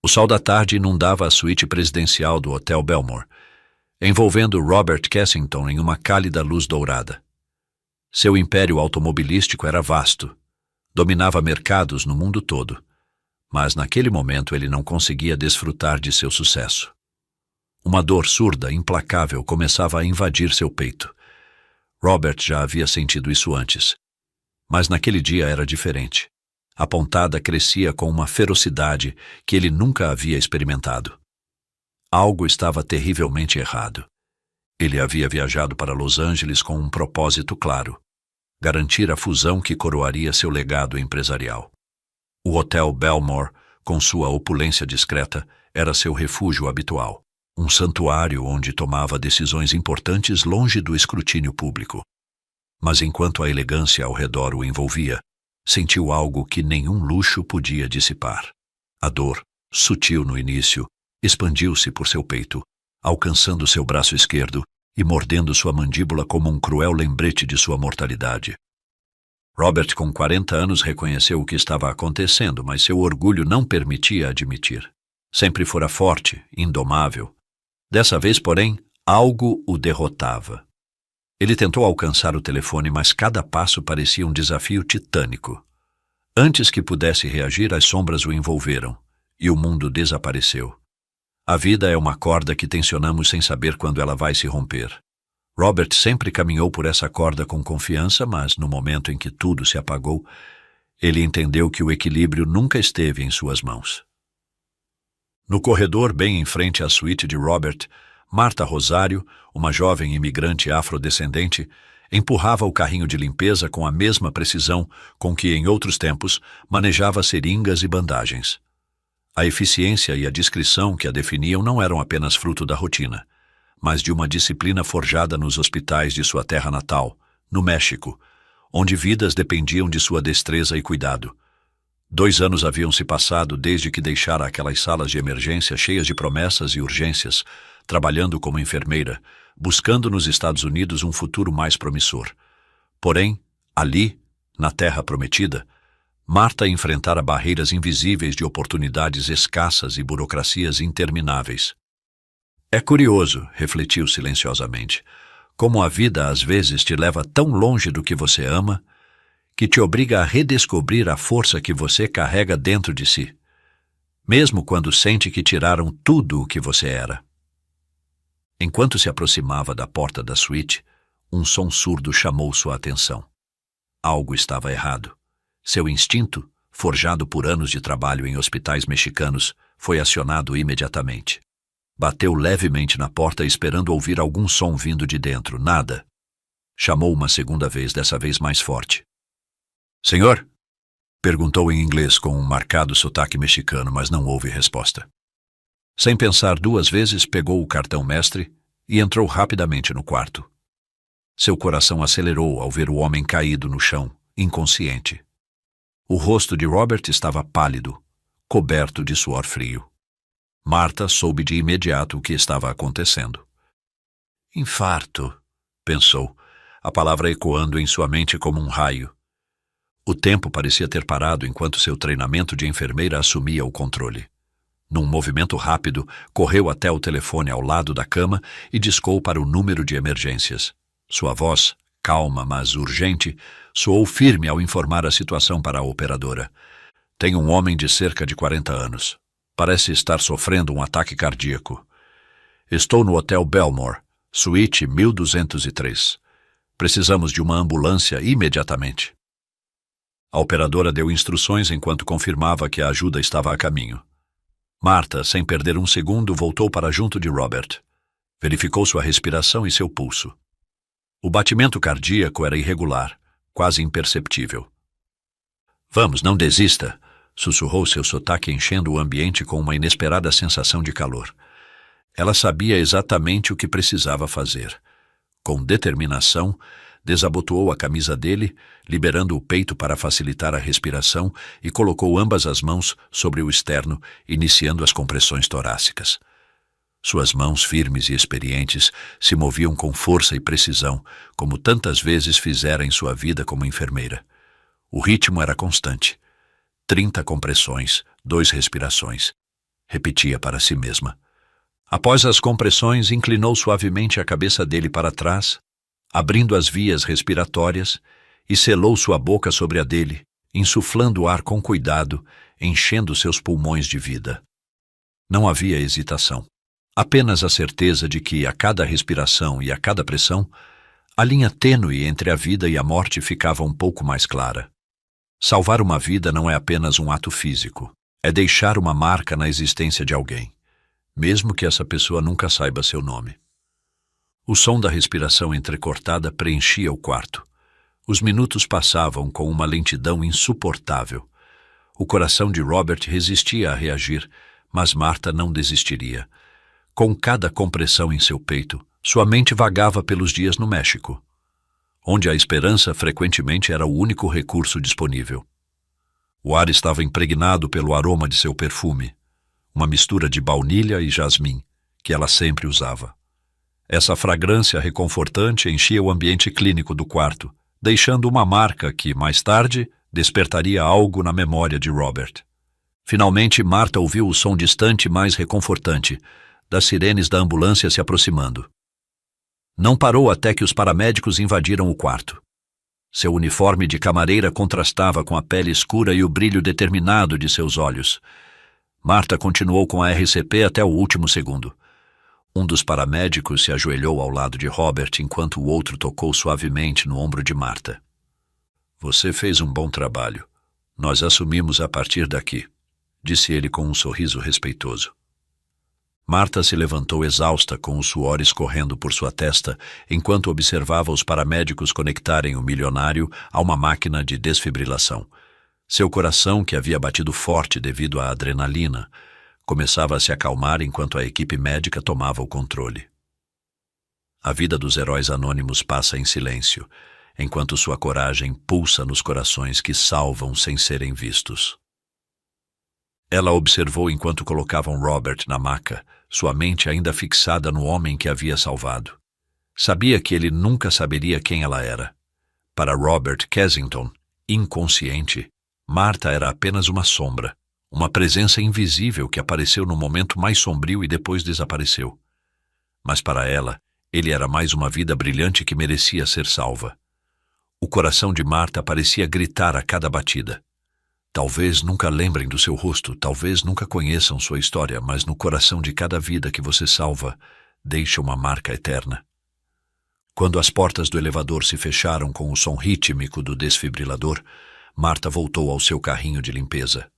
O sol da tarde inundava a suíte presidencial do Hotel Belmore, envolvendo Robert Kensington em uma cálida luz dourada. Seu império automobilístico era vasto, dominava mercados no mundo todo, mas naquele momento ele não conseguia desfrutar de seu sucesso. Uma dor surda, implacável, começava a invadir seu peito. Robert já havia sentido isso antes, mas naquele dia era diferente. A pontada crescia com uma ferocidade que ele nunca havia experimentado. Algo estava terrivelmente errado. Ele havia viajado para Los Angeles com um propósito claro: garantir a fusão que coroaria seu legado empresarial. O Hotel Belmore, com sua opulência discreta, era seu refúgio habitual, um santuário onde tomava decisões importantes longe do escrutínio público. Mas enquanto a elegância ao redor o envolvia, sentiu algo que nenhum luxo podia dissipar. A dor, sutil no início, expandiu-se por seu peito, alcançando seu braço esquerdo e mordendo sua mandíbula como um cruel lembrete de sua mortalidade. Robert, com 40 anos, reconheceu o que estava acontecendo, mas seu orgulho não permitia admitir. Sempre fora forte, indomável. Dessa vez, porém, algo o derrotava. Ele tentou alcançar o telefone, mas cada passo parecia um desafio titânico. Antes que pudesse reagir, as sombras o envolveram, e o mundo desapareceu. A vida é uma corda que tensionamos sem saber quando ela vai se romper. Robert sempre caminhou por essa corda com confiança, mas no momento em que tudo se apagou, ele entendeu que o equilíbrio nunca esteve em suas mãos. No corredor, bem em frente à suíte de Robert, Marta Rosário, uma jovem imigrante afrodescendente, empurrava o carrinho de limpeza com a mesma precisão com que, em outros tempos, manejava seringas e bandagens. A eficiência e a discrição que a definiam não eram apenas fruto da rotina, mas de uma disciplina forjada nos hospitais de sua terra natal, no México, onde vidas dependiam de sua destreza e cuidado. 2 anos haviam se passado desde que deixara aquelas salas de emergência cheias de promessas e urgências, trabalhando como enfermeira, buscando nos Estados Unidos um futuro mais promissor. Porém, ali, na Terra Prometida, Marta enfrentara barreiras invisíveis de oportunidades escassas e burocracias intermináveis. É curioso, refletiu silenciosamente, como a vida às vezes te leva tão longe do que você ama, que te obriga a redescobrir a força que você carrega dentro de si, mesmo quando sente que tiraram tudo o que você era. Enquanto se aproximava da porta da suíte, um som surdo chamou sua atenção. Algo estava errado. Seu instinto, forjado por anos de trabalho em hospitais mexicanos, foi acionado imediatamente. Bateu levemente na porta esperando ouvir algum som vindo de dentro. Nada. Chamou uma segunda vez, dessa vez mais forte. "Senhor?" perguntou em inglês com um marcado sotaque mexicano, mas não houve resposta. Sem pensar 2 vezes, pegou o cartão mestre e entrou rapidamente no quarto. Seu coração acelerou ao ver o homem caído no chão, inconsciente. O rosto de Robert estava pálido, coberto de suor frio. Marta soube de imediato o que estava acontecendo. "Infarto", pensou, a palavra ecoando em sua mente como um raio. O tempo parecia ter parado enquanto seu treinamento de enfermeira assumia o controle. Num movimento rápido, correu até o telefone ao lado da cama e discou para o número de emergências. Sua voz, calma mas urgente, soou firme ao informar a situação para a operadora. "Tem um homem de cerca de 40 anos. Parece estar sofrendo um ataque cardíaco. Estou no Hotel Belmore, suíte 1203. Precisamos de uma ambulância imediatamente." A operadora deu instruções enquanto confirmava que a ajuda estava a caminho. Marta, sem perder um segundo, voltou para junto de Robert. Verificou sua respiração e seu pulso. O batimento cardíaco era irregular, quase imperceptível. "Vamos, não desista", sussurrou seu sotaque, enchendo o ambiente com uma inesperada sensação de calor. Ela sabia exatamente o que precisava fazer. Com determinação, desabotoou a camisa dele, liberando o peito para facilitar a respiração e colocou ambas as mãos sobre o externo, iniciando as compressões torácicas. Suas mãos firmes e experientes se moviam com força e precisão, como tantas vezes fizera em sua vida como enfermeira. O ritmo era constante. 30 compressões, 2 respirações. repetia para si mesma. Após as compressões, inclinou suavemente a cabeça dele para trás, abrindo as vias respiratórias, e selou sua boca sobre a dele, insuflando o ar com cuidado, enchendo seus pulmões de vida. Não havia hesitação. Apenas a certeza de que, a cada respiração e a cada pressão, a linha tênue entre a vida e a morte ficava um pouco mais clara. Salvar uma vida não é apenas um ato físico, é deixar uma marca na existência de alguém, mesmo que essa pessoa nunca saiba seu nome. O som da respiração entrecortada preenchia o quarto. Os minutos passavam com uma lentidão insuportável. O coração de Robert resistia a reagir, mas Martha não desistiria. Com cada compressão em seu peito, sua mente vagava pelos dias no México, onde a esperança frequentemente era o único recurso disponível. O ar estava impregnado pelo aroma de seu perfume, uma mistura de baunilha e jasmim, que ela sempre usava. Essa fragrância reconfortante enchia o ambiente clínico do quarto, deixando uma marca que, mais tarde, despertaria algo na memória de Robert. Finalmente, Martha ouviu o som distante mais reconfortante, das sirenes da ambulância se aproximando. Não parou até que os paramédicos invadiram o quarto. Seu uniforme de camareira contrastava com a pele escura e o brilho determinado de seus olhos. Martha continuou com a RCP até o último segundo. Um dos paramédicos se ajoelhou ao lado de Robert enquanto o outro tocou suavemente no ombro de Martha. Você fez um bom trabalho. Nós assumimos a partir daqui, disse ele com um sorriso respeitoso. Martha se levantou exausta com o suor escorrendo por sua testa enquanto observava os paramédicos conectarem o milionário a uma máquina de desfibrilação. Seu coração, que havia batido forte devido à adrenalina, começava a se acalmar enquanto a equipe médica tomava o controle. A vida dos heróis anônimos passa em silêncio, enquanto sua coragem pulsa nos corações que salvam sem serem vistos. Ela observou enquanto colocavam Robert na maca, sua mente ainda fixada no homem que havia salvado. Sabia que ele nunca saberia quem ela era. Para Robert Kensington, inconsciente, Martha era apenas uma sombra, uma presença invisível que apareceu no momento mais sombrio e depois desapareceu. Mas para ela, ele era mais uma vida brilhante que merecia ser salva. O coração de Martha parecia gritar a cada batida. Talvez nunca lembrem do seu rosto, talvez nunca conheçam sua história, mas no coração de cada vida que você salva, deixa uma marca eterna. Quando as portas do elevador se fecharam com o som rítmico do desfibrilador, Martha voltou ao seu carrinho de limpeza.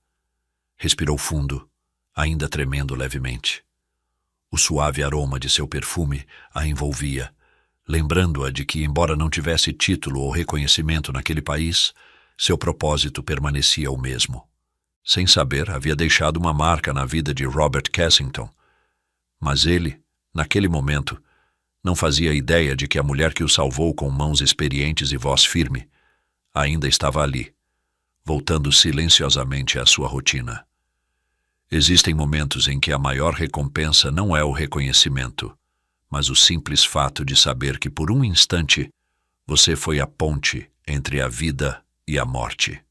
Respirou fundo, ainda tremendo levemente. O suave aroma de seu perfume a envolvia, lembrando-a de que, embora não tivesse título ou reconhecimento naquele país, seu propósito permanecia o mesmo. Sem saber, havia deixado uma marca na vida de Robert Kensington. Mas ele, naquele momento, não fazia ideia de que a mulher que o salvou com mãos experientes e voz firme ainda estava ali, voltando silenciosamente à sua rotina. Existem momentos em que a maior recompensa não é o reconhecimento, mas o simples fato de saber que por um instante você foi a ponte entre a vida e a morte.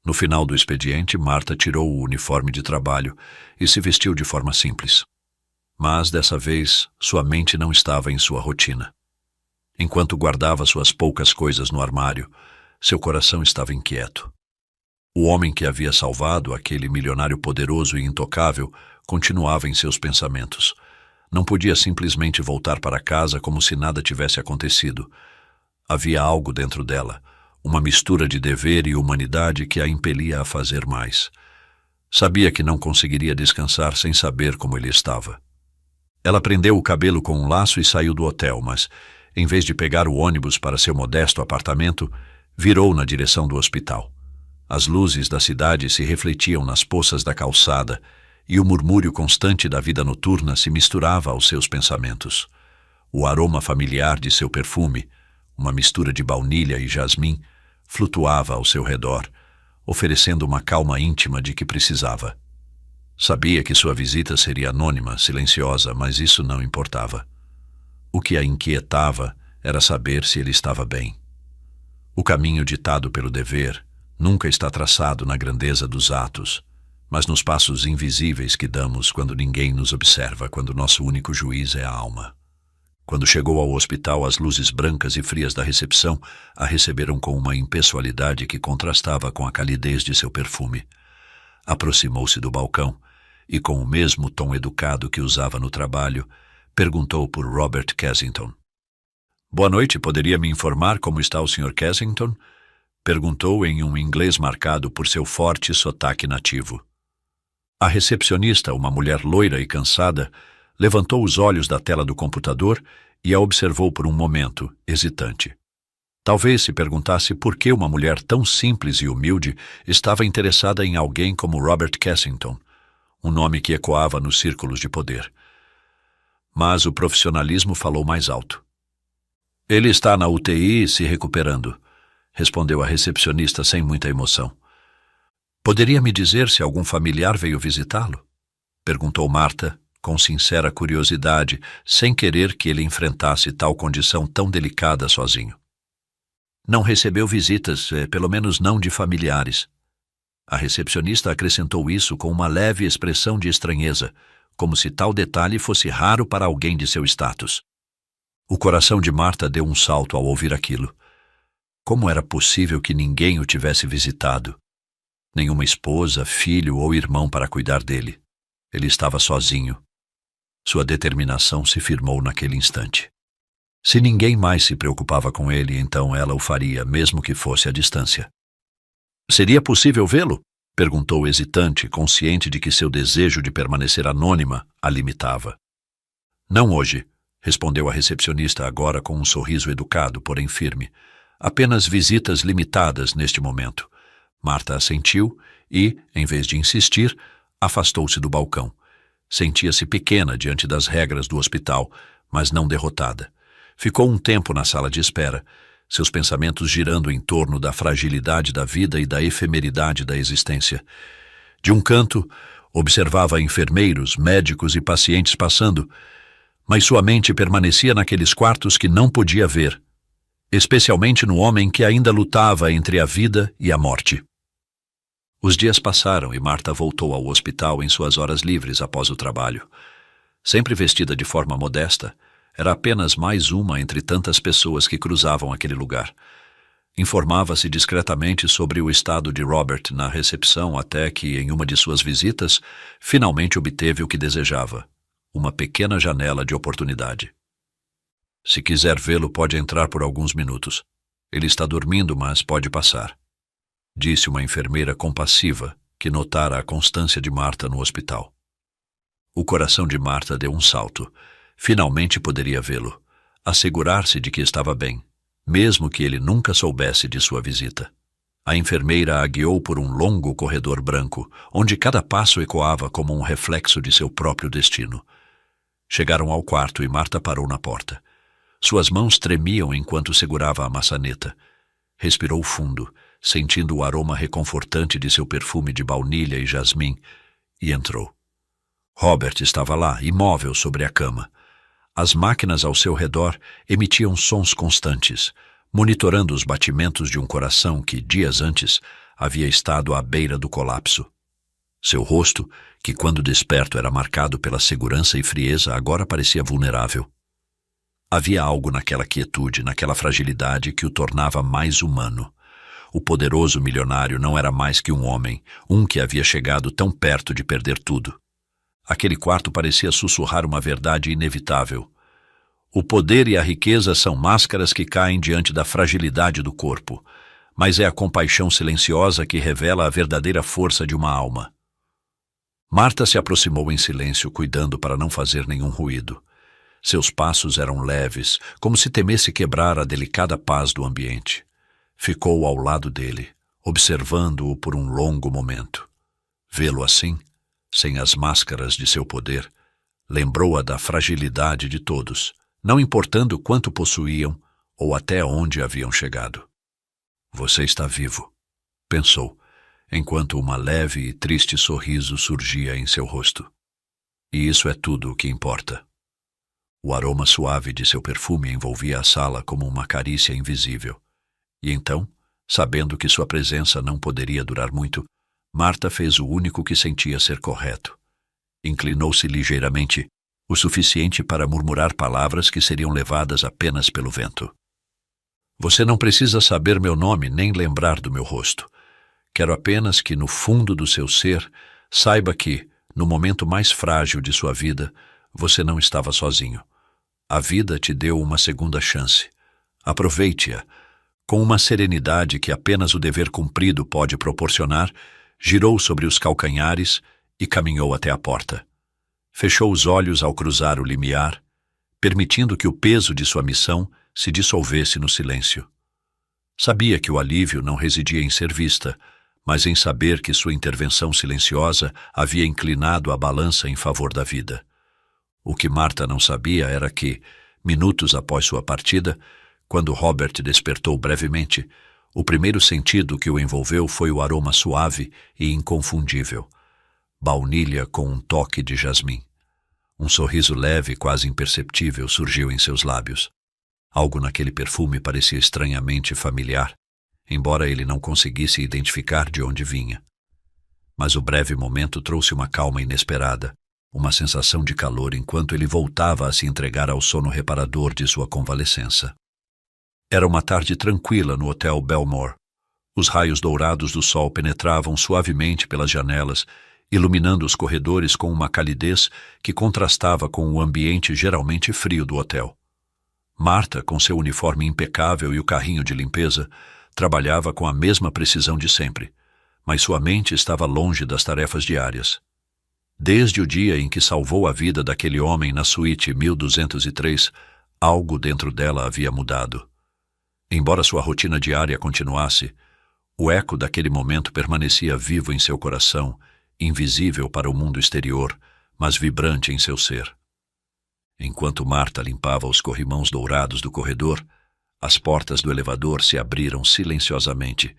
No final do expediente, Martha tirou o uniforme de trabalho e se vestiu de forma simples. Mas, dessa vez, sua mente não estava em sua rotina. Enquanto guardava suas poucas coisas no armário, seu coração estava inquieto. O homem que havia salvado, aquele milionário poderoso e intocável, continuava em seus pensamentos. Não podia simplesmente voltar para casa como se nada tivesse acontecido. Havia algo dentro dela, uma mistura de dever e humanidade que a impelia a fazer mais. Sabia que não conseguiria descansar sem saber como ele estava. Ela prendeu o cabelo com um laço e saiu do hotel, mas, em vez de pegar o ônibus para seu modesto apartamento, virou na direção do hospital. As luzes da cidade se refletiam nas poças da calçada e o murmúrio constante da vida noturna se misturava aos seus pensamentos. O aroma familiar de seu perfume, uma mistura de baunilha e jasmim, flutuava ao seu redor, oferecendo uma calma íntima de que precisava. Sabia que sua visita seria anônima, silenciosa, mas isso não importava. O que a inquietava era saber se ele estava bem. O caminho ditado pelo dever nunca está traçado na grandeza dos atos, mas nos passos invisíveis que damos quando ninguém nos observa, quando nosso único juiz é a alma. Quando chegou ao hospital, as luzes brancas e frias da recepção a receberam com uma impessoalidade que contrastava com a calidez de seu perfume. Aproximou-se do balcão e, com o mesmo tom educado que usava no trabalho, perguntou por Robert Kensington. "Boa noite, poderia me informar como está o Sr. Kensington?" Perguntou em um inglês marcado por seu forte sotaque nativo. A recepcionista, uma mulher loira e cansada, levantou os olhos da tela do computador e a observou por um momento, hesitante. Talvez se perguntasse por que uma mulher tão simples e humilde estava interessada em alguém como Robert Kensington, um nome que ecoava nos círculos de poder. Mas o profissionalismo falou mais alto. "Ele está na UTI se recuperando", respondeu a recepcionista sem muita emoção. "Poderia me dizer se algum familiar veio visitá-lo?" perguntou Marta, com sincera curiosidade, sem querer que ele enfrentasse tal condição tão delicada sozinho. "Não recebeu visitas, pelo menos não de familiares." A recepcionista acrescentou isso com uma leve expressão de estranheza, como se tal detalhe fosse raro para alguém de seu status. O coração de Marta deu um salto ao ouvir aquilo. Como era possível que ninguém o tivesse visitado? Nenhuma esposa, filho ou irmão para cuidar dele. Ele estava sozinho. Sua determinação se firmou naquele instante. Se ninguém mais se preocupava com ele, então ela o faria, mesmo que fosse à distância. "Seria possível vê-lo?" perguntou hesitante, consciente de que seu desejo de permanecer anônima a limitava. "Não hoje", respondeu a recepcionista agora com um sorriso educado, porém firme. "Apenas visitas limitadas neste momento." Marta assentiu e, em vez de insistir, afastou-se do balcão. Sentia-se pequena diante das regras do hospital, mas não derrotada. Ficou um tempo na sala de espera, seus pensamentos girando em torno da fragilidade da vida e da efemeridade da existência. De um canto, observava enfermeiros, médicos e pacientes passando, mas sua mente permanecia naqueles quartos que não podia ver, especialmente no homem que ainda lutava entre a vida e a morte. Os dias passaram e Marta voltou ao hospital em suas horas livres após o trabalho. Sempre vestida de forma modesta, era apenas mais uma entre tantas pessoas que cruzavam aquele lugar. Informava-se discretamente sobre o estado de Robert na recepção até que, em uma de suas visitas, finalmente obteve o que desejava, uma pequena janela de oportunidade. "Se quiser vê-lo, pode entrar por alguns minutos. Ele está dormindo, mas pode passar", disse uma enfermeira compassiva que notara a constância de Marta no hospital. O coração de Marta deu um salto. Finalmente poderia vê-lo, assegurar-se de que estava bem, mesmo que ele nunca soubesse de sua visita. A enfermeira a guiou por um longo corredor branco, onde cada passo ecoava como um reflexo de seu próprio destino. Chegaram ao quarto e Marta parou na porta. Suas mãos tremiam enquanto segurava a maçaneta. Respirou fundo, sentindo o aroma reconfortante de seu perfume de baunilha e jasmim, e entrou. Robert estava lá, imóvel sobre a cama. As máquinas ao seu redor emitiam sons constantes, monitorando os batimentos de um coração que, dias antes, havia estado à beira do colapso. Seu rosto, que quando desperto era marcado pela segurança e frieza, agora parecia vulnerável. Havia algo naquela quietude, naquela fragilidade que o tornava mais humano. O poderoso milionário não era mais que um homem, um que havia chegado tão perto de perder tudo. Aquele quarto parecia sussurrar uma verdade inevitável. O poder e a riqueza são máscaras que caem diante da fragilidade do corpo, mas é a compaixão silenciosa que revela a verdadeira força de uma alma. Marta se aproximou em silêncio, cuidando para não fazer nenhum ruído. Seus passos eram leves, como se temesse quebrar a delicada paz do ambiente. Ficou ao lado dele, observando-o por um longo momento. Vê-lo assim, sem as máscaras de seu poder, lembrou-a da fragilidade de todos, não importando quanto possuíam ou até onde haviam chegado. "Você está vivo", pensou, enquanto uma leve e triste sorriso surgia em seu rosto. "E isso é tudo o que importa." O aroma suave de seu perfume envolvia a sala como uma carícia invisível. E então, sabendo que sua presença não poderia durar muito, Marta fez o único que sentia ser correto. Inclinou-se ligeiramente, o suficiente para murmurar palavras que seriam levadas apenas pelo vento. Você não precisa saber meu nome nem lembrar do meu rosto. Quero apenas que, no fundo do seu ser, saiba que, no momento mais frágil de sua vida, você não estava sozinho. A vida te deu uma segunda chance. Aproveite-a. Com uma serenidade que apenas o dever cumprido pode proporcionar, girou sobre os calcanhares e caminhou até a porta. Fechou os olhos ao cruzar o limiar, permitindo que o peso de sua missão se dissolvesse no silêncio. Sabia que o alívio não residia em ser vista, mas em saber que sua intervenção silenciosa havia inclinado a balança em favor da vida. O que Marta não sabia era que, minutos após sua partida, quando Robert despertou brevemente, o primeiro sentido que o envolveu foi o aroma suave e inconfundível. Baunilha com um toque de jasmim. Um sorriso leve, quase imperceptível, surgiu em seus lábios. Algo naquele perfume parecia estranhamente familiar, embora ele não conseguisse identificar de onde vinha. Mas o breve momento trouxe uma calma inesperada, uma sensação de calor enquanto ele voltava a se entregar ao sono reparador de sua convalescença. Era uma tarde tranquila no Hotel Belmore. Os raios dourados do sol penetravam suavemente pelas janelas, iluminando os corredores com uma calidez que contrastava com o ambiente geralmente frio do hotel. Marta, com seu uniforme impecável e o carrinho de limpeza, trabalhava com a mesma precisão de sempre, mas sua mente estava longe das tarefas diárias. Desde o dia em que salvou a vida daquele homem na suíte 1203, algo dentro dela havia mudado. Embora sua rotina diária continuasse, o eco daquele momento permanecia vivo em seu coração, invisível para o mundo exterior, mas vibrante em seu ser. Enquanto Marta limpava os corrimãos dourados do corredor, as portas do elevador se abriram silenciosamente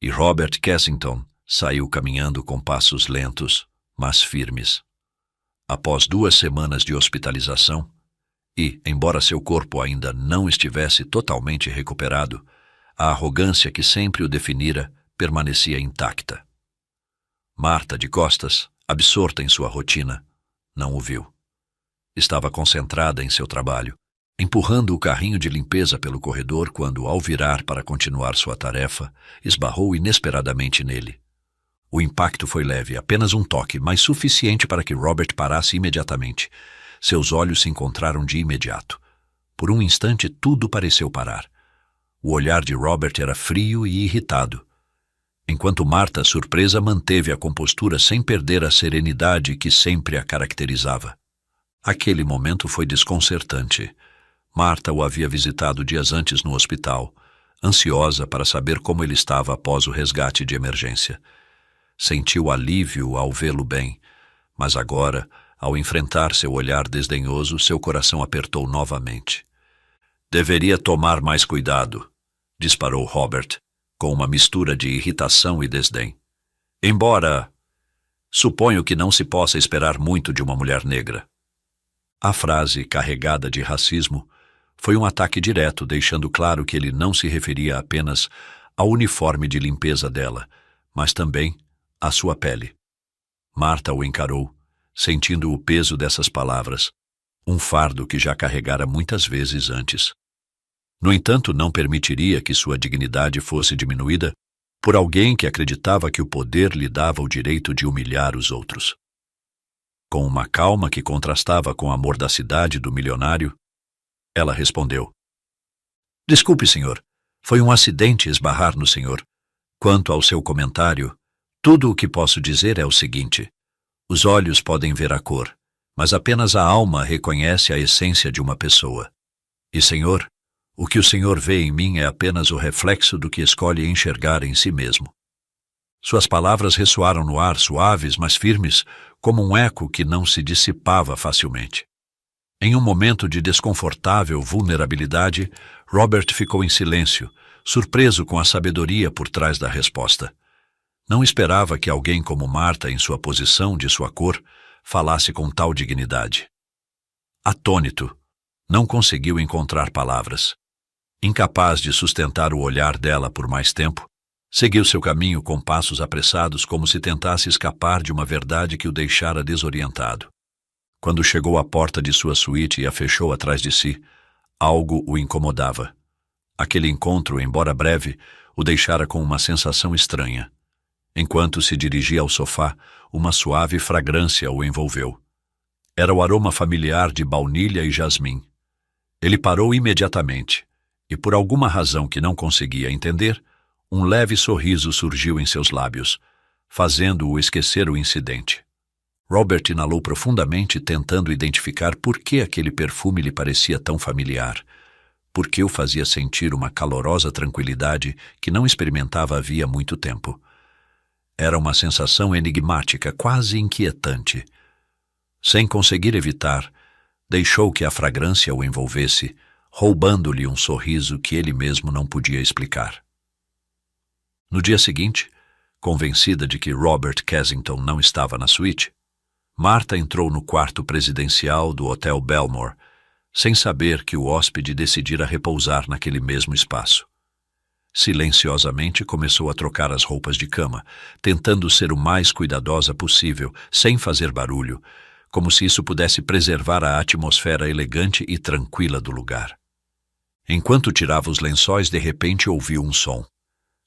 e Robert Kensington saiu caminhando com passos lentos, mas firmes. Após 2 semanas de hospitalização, e, embora seu corpo ainda não estivesse totalmente recuperado, a arrogância que sempre o definira permanecia intacta. Marta, de costas, absorta em sua rotina, não o viu. Estava concentrada em seu trabalho, empurrando o carrinho de limpeza pelo corredor quando, ao virar para continuar sua tarefa, esbarrou inesperadamente nele. O impacto foi leve, apenas um toque, mas suficiente para que Robert parasse imediatamente. Seus olhos se encontraram de imediato. Por um instante tudo pareceu parar. O olhar de Robert era frio e irritado, enquanto Marta, surpresa, manteve a compostura sem perder a serenidade que sempre a caracterizava. Aquele momento foi desconcertante. Marta o havia visitado dias antes no hospital, ansiosa para saber como ele estava após o resgate de emergência. Sentiu alívio ao vê-lo bem, mas agora, ao enfrentar seu olhar desdenhoso, seu coração apertou novamente. Deveria tomar mais cuidado, disparou Robert, com uma mistura de irritação e desdém. Embora, suponho que não se possa esperar muito de uma mulher negra. A frase, carregada de racismo, foi um ataque direto, deixando claro que ele não se referia apenas ao uniforme de limpeza dela, mas também à sua pele. Marta o encarou, sentindo o peso dessas palavras, um fardo que já carregara muitas vezes antes. No entanto, não permitiria que sua dignidade fosse diminuída por alguém que acreditava que o poder lhe dava o direito de humilhar os outros. Com uma calma que contrastava com a mordacidade do milionário, ela respondeu: Desculpe, senhor. Foi um acidente esbarrar no senhor. Quanto ao seu comentário, tudo o que posso dizer é o seguinte: os olhos podem ver a cor, mas apenas a alma reconhece a essência de uma pessoa. E, senhor, o que o senhor vê em mim é apenas o reflexo do que escolhe enxergar em si mesmo. Suas palavras ressoaram no ar, suaves, mas firmes, como um eco que não se dissipava facilmente. Em um momento de desconfortável vulnerabilidade, Robert ficou em silêncio, surpreso com a sabedoria por trás da resposta. Não esperava que alguém como Marta, em sua posição, de sua cor, falasse com tal dignidade. Atônito, não conseguiu encontrar palavras. Incapaz de sustentar o olhar dela por mais tempo, Seguiu seu caminho com passos apressados, como se tentasse escapar de uma verdade que o deixara desorientado. Quando chegou à porta de sua suíte e a fechou atrás de si, algo o incomodava. Aquele encontro, embora breve, o deixara com uma sensação estranha. Enquanto se dirigia ao sofá, uma suave fragrância o envolveu. Era o aroma familiar de baunilha e jasmim. Ele parou imediatamente, e por alguma razão que não conseguia entender, um leve sorriso surgiu em seus lábios, fazendo-o esquecer o incidente. Robert inalou profundamente, tentando identificar por que aquele perfume lhe parecia tão familiar, por que o fazia sentir uma calorosa tranquilidade que não experimentava havia muito tempo. Era uma sensação enigmática, quase inquietante. Sem conseguir evitar, deixou que a fragrância o envolvesse, roubando-lhe um sorriso que ele mesmo não podia explicar. No dia seguinte, convencida de que Robert Kensington não estava na suíte, Martha entrou no quarto presidencial do Hotel Belmore, sem saber que o hóspede decidira repousar naquele mesmo espaço. Silenciosamente começou a trocar as roupas de cama, tentando ser o mais cuidadosa possível, sem fazer barulho, como se isso pudesse preservar a atmosfera elegante e tranquila do lugar. Enquanto tirava os lençóis, de repente ouviu um som.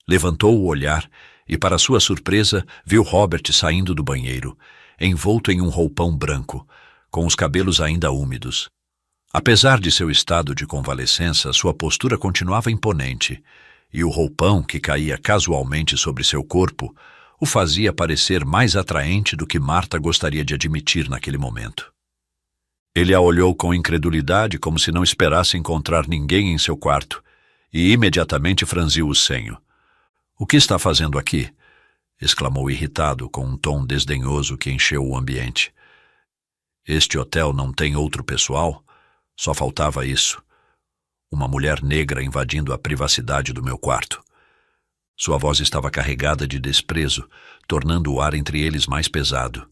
Levantou o olhar e, para sua surpresa, viu Robert saindo do banheiro, envolto em um roupão branco, com os cabelos ainda úmidos. Apesar de seu estado de convalescença, sua postura continuava imponente, e o roupão, que caía casualmente sobre seu corpo, o fazia parecer mais atraente do que Martha gostaria de admitir naquele momento. Ele a olhou com incredulidade, como se não esperasse encontrar ninguém em seu quarto, e imediatamente franziu o senho. "O que está fazendo aqui?" exclamou irritado, com um tom desdenhoso que encheu o ambiente. "Este hotel não tem outro pessoal? Só faltava isso. Uma mulher negra invadindo a privacidade do meu quarto." Sua voz estava carregada de desprezo, tornando o ar entre eles mais pesado.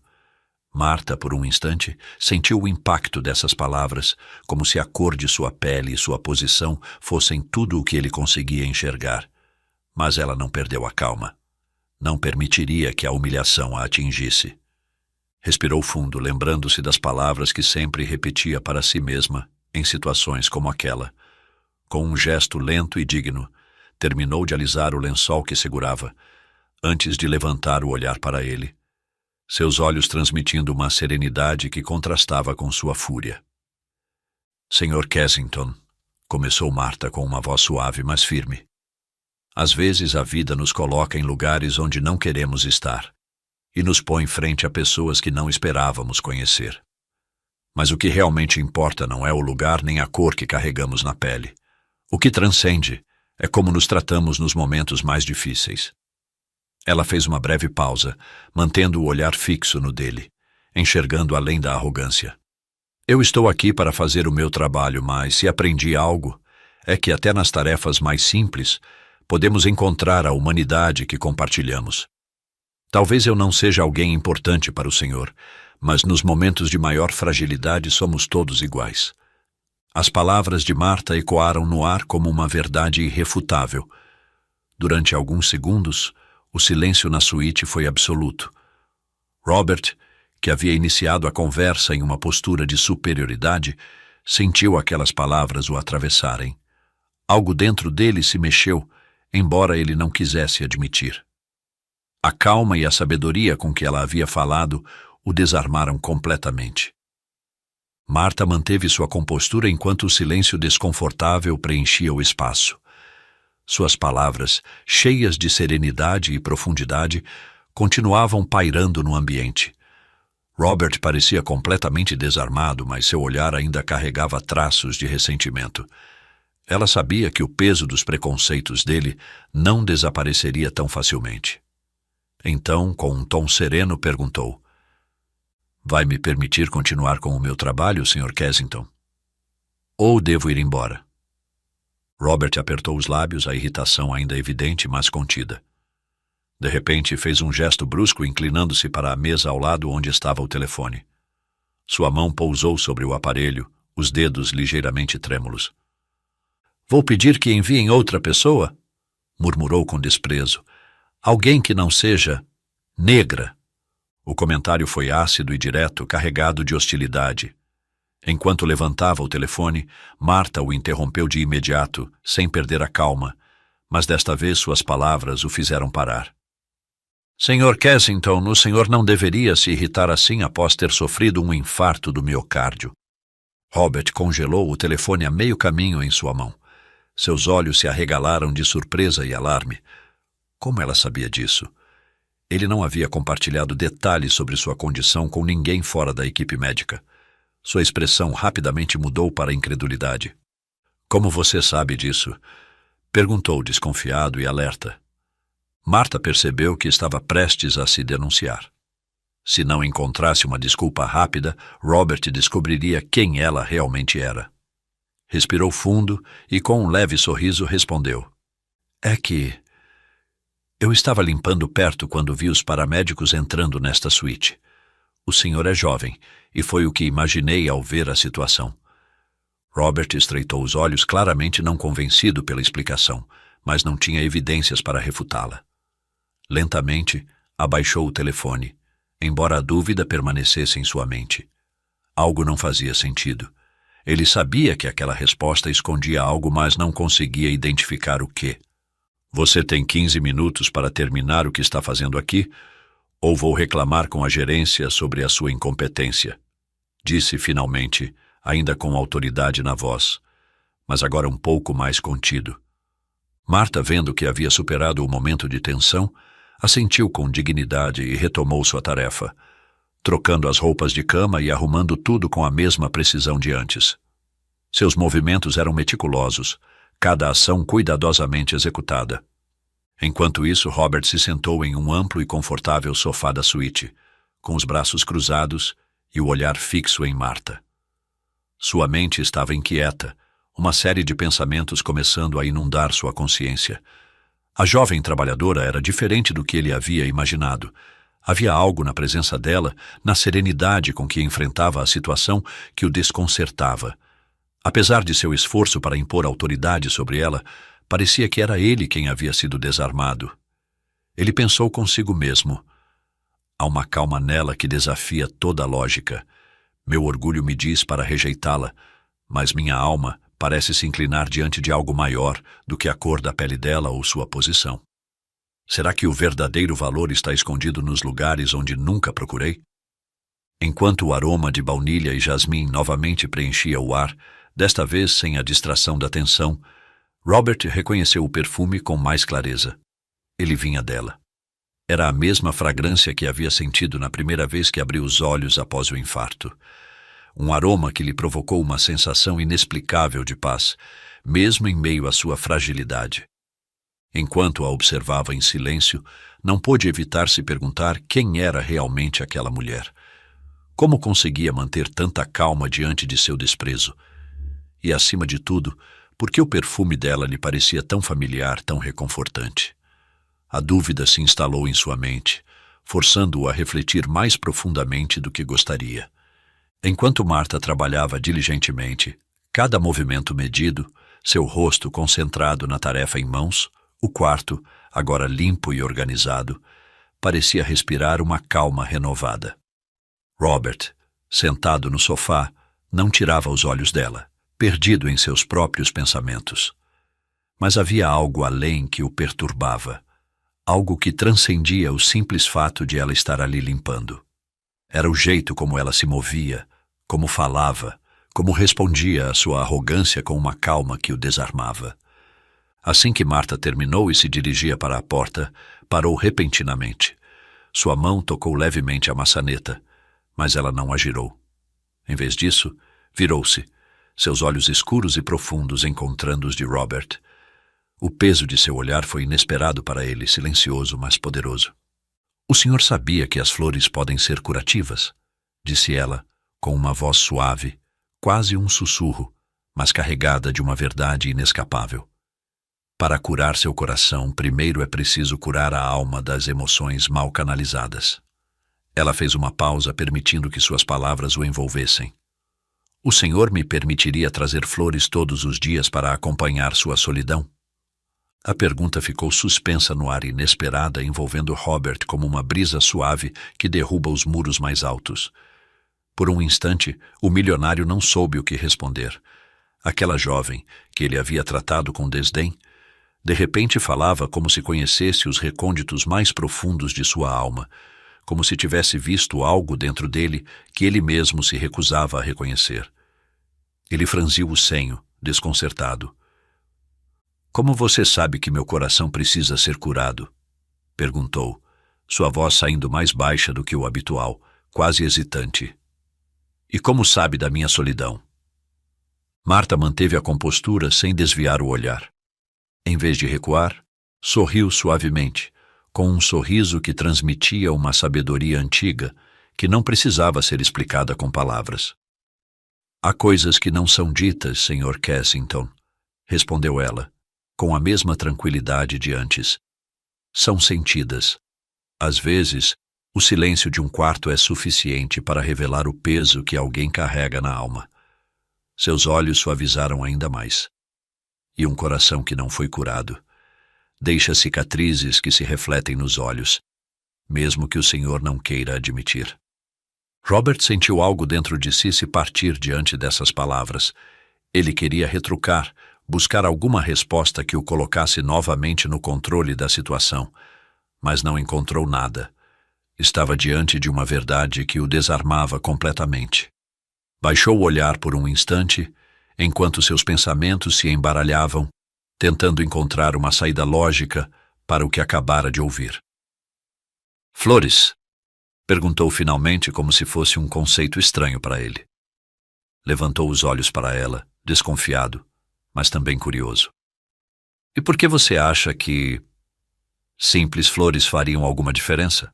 Martha, por um instante, sentiu o impacto dessas palavras, como se a cor de sua pele e sua posição fossem tudo o que ele conseguia enxergar. Mas ela não perdeu a calma. Não permitiria que a humilhação a atingisse. Respirou fundo, lembrando-se das palavras que sempre repetia para si mesma em situações como aquela. Com um gesto lento e digno, terminou de alisar o lençol que segurava, antes de levantar o olhar para ele, seus olhos transmitindo uma serenidade que contrastava com sua fúria. "Sr. Kensington", começou Martha com uma voz suave, mas firme. "Às vezes a vida nos coloca em lugares onde não queremos estar e nos põe frente a pessoas que não esperávamos conhecer. Mas o que realmente importa não é o lugar nem a cor que carregamos na pele. O que transcende é como nos tratamos nos momentos mais difíceis." Ela fez uma breve pausa, mantendo o olhar fixo no dele, enxergando além da arrogância. "Eu estou aqui para fazer o meu trabalho, mas se aprendi algo, é que até nas tarefas mais simples, podemos encontrar a humanidade que compartilhamos. Talvez eu não seja alguém importante para o Senhor, mas nos momentos de maior fragilidade somos todos iguais." As palavras de Martha ecoaram no ar como uma verdade irrefutável. Durante alguns segundos, o silêncio na suíte foi absoluto. Robert, que havia iniciado a conversa em uma postura de superioridade, sentiu aquelas palavras o atravessarem. Algo dentro dele se mexeu, embora ele não quisesse admitir. A calma e a sabedoria com que ela havia falado o desarmaram completamente. Martha manteve sua compostura enquanto o silêncio desconfortável preenchia o espaço. Suas palavras, cheias de serenidade e profundidade, continuavam pairando no ambiente. Robert parecia completamente desarmado, mas seu olhar ainda carregava traços de ressentimento. Ela sabia que o peso dos preconceitos dele não desapareceria tão facilmente. Então, com um tom sereno, perguntou: "Vai me permitir continuar com o meu trabalho, Sr. Kensington? Ou devo ir embora?" Robert apertou os lábios, a irritação ainda evidente, mas contida. De repente, fez um gesto brusco, inclinando-se para a mesa ao lado onde estava o telefone. Sua mão pousou sobre o aparelho, os dedos ligeiramente trêmulos. "Vou pedir que enviem outra pessoa?" murmurou com desprezo, Alguém que não seja negra. O comentário foi ácido e direto, carregado de hostilidade. Enquanto levantava o telefone, Marta o interrompeu de imediato, sem perder a calma, mas desta vez suas palavras o fizeram parar. Sr. Kensington, o senhor não deveria se irritar assim após ter sofrido um infarto do miocárdio. Robert congelou o telefone a meio caminho em sua mão. Seus olhos se arregalaram de surpresa e alarme. Como ela sabia disso? Ele não havia compartilhado detalhes sobre sua condição com ninguém fora da equipe médica. Sua expressão rapidamente mudou para a incredulidade. Como você sabe disso? Perguntou desconfiado e alerta. Marta percebeu que estava prestes a se denunciar. Se não encontrasse uma desculpa rápida, Robert descobriria quem ela realmente era. Respirou fundo e com um leve sorriso respondeu. É que eu estava limpando perto quando vi os paramédicos entrando nesta suíte. O senhor é jovem, e foi o que imaginei ao ver a situação. Robert estreitou os olhos, claramente não convencido pela explicação, mas não tinha evidências para refutá-la. Lentamente, abaixou o telefone, embora a dúvida permanecesse em sua mente. Algo não fazia sentido. Ele sabia que aquela resposta escondia algo, mas não conseguia identificar o quê. Você tem 15 minutos para terminar o que está fazendo aqui, ou vou reclamar com a gerência sobre a sua incompetência, disse finalmente, ainda com autoridade na voz, mas agora um pouco mais contido. Marta, vendo que havia superado o momento de tensão, assentiu com dignidade e retomou sua tarefa, trocando as roupas de cama e arrumando tudo com a mesma precisão de antes. Seus movimentos eram meticulosos, cada ação cuidadosamente executada. Enquanto isso, Robert se sentou em um amplo e confortável sofá da suíte, com os braços cruzados e o olhar fixo em Marta. Sua mente estava inquieta, uma série de pensamentos começando a inundar sua consciência. A jovem trabalhadora era diferente do que ele havia imaginado. Havia algo na presença dela, na serenidade com que enfrentava a situação, que o desconcertava. Apesar de seu esforço para impor autoridade sobre ela, parecia que era ele quem havia sido desarmado. Ele pensou consigo mesmo. Há uma calma nela que desafia toda a lógica. Meu orgulho me diz para rejeitá-la, mas minha alma parece se inclinar diante de algo maior do que a cor da pele dela ou sua posição. Será que o verdadeiro valor está escondido nos lugares onde nunca procurei? Enquanto o aroma de baunilha e jasmim novamente preenchia o ar, desta vez sem a distração da tensão, Robert reconheceu o perfume com mais clareza. Ele vinha dela. Era a mesma fragrância que havia sentido na primeira vez que abriu os olhos após o infarto. Um aroma que lhe provocou uma sensação inexplicável de paz, mesmo em meio à sua fragilidade. Enquanto a observava em silêncio, não pôde evitar se perguntar quem era realmente aquela mulher. Como conseguia manter tanta calma diante de seu desprezo? E, acima de tudo, por que o perfume dela lhe parecia tão familiar, tão reconfortante? A dúvida se instalou em sua mente, forçando-o a refletir mais profundamente do que gostaria. Enquanto Marta trabalhava diligentemente, cada movimento medido, seu rosto concentrado na tarefa em mãos, o quarto, agora limpo e organizado, parecia respirar uma calma renovada. Robert, sentado no sofá, não tirava os olhos dela, perdido em seus próprios pensamentos. Mas havia algo além que o perturbava, algo que transcendia o simples fato de ela estar ali limpando. Era o jeito como ela se movia, como falava, como respondia à sua arrogância com uma calma que o desarmava. Assim que Marta terminou e se dirigia para a porta, parou repentinamente. Sua mão tocou levemente a maçaneta, mas ela não a girou. Em vez disso, virou-se, seus olhos escuros e profundos encontrando os de Robert. O peso de seu olhar foi inesperado para ele, silencioso, mas poderoso. "O senhor sabia que as flores podem ser curativas?" disse ela, com uma voz suave, quase um sussurro, mas carregada de uma verdade inescapável. Para curar seu coração, primeiro é preciso curar a alma das emoções mal canalizadas. Ela fez uma pausa, permitindo que suas palavras o envolvessem. "O senhor me permitiria trazer flores todos os dias para acompanhar sua solidão?" A pergunta ficou suspensa no ar, inesperada, envolvendo Robert como uma brisa suave que derruba os muros mais altos. Por um instante, o milionário não soube o que responder. Aquela jovem, que ele havia tratado com desdém, de repente falava como se conhecesse os recônditos mais profundos de sua alma, como se tivesse visto algo dentro dele que ele mesmo se recusava a reconhecer. Ele franziu o senho, desconcertado. "Como você sabe que meu coração precisa ser curado?" perguntou, sua voz saindo mais baixa do que o habitual, quase hesitante. "E como sabe da minha solidão?" Marta manteve a compostura sem desviar o olhar. Em vez de recuar, sorriu suavemente, com um sorriso que transmitia uma sabedoria antiga que não precisava ser explicada com palavras. "Há coisas que não são ditas, Sr. Kensington", respondeu ela, com a mesma tranquilidade de antes. "São sentidas. Às vezes, o silêncio de um quarto é suficiente para revelar o peso que alguém carrega na alma." Seus olhos suavizaram ainda mais. "E um coração que não foi curado deixa cicatrizes que se refletem nos olhos, mesmo que o senhor não queira admitir." Robert sentiu algo dentro de si se partir diante dessas palavras. Ele queria retrucar, buscar alguma resposta que o colocasse novamente no controle da situação, mas não encontrou nada. Estava diante de uma verdade que o desarmava completamente. Baixou o olhar por um instante, enquanto seus pensamentos se embaralhavam, tentando encontrar uma saída lógica para o que acabara de ouvir. "Flores?" perguntou finalmente, como se fosse um conceito estranho para ele. Levantou os olhos para ela, desconfiado, mas também curioso. "E por que você acha que simples flores fariam alguma diferença?"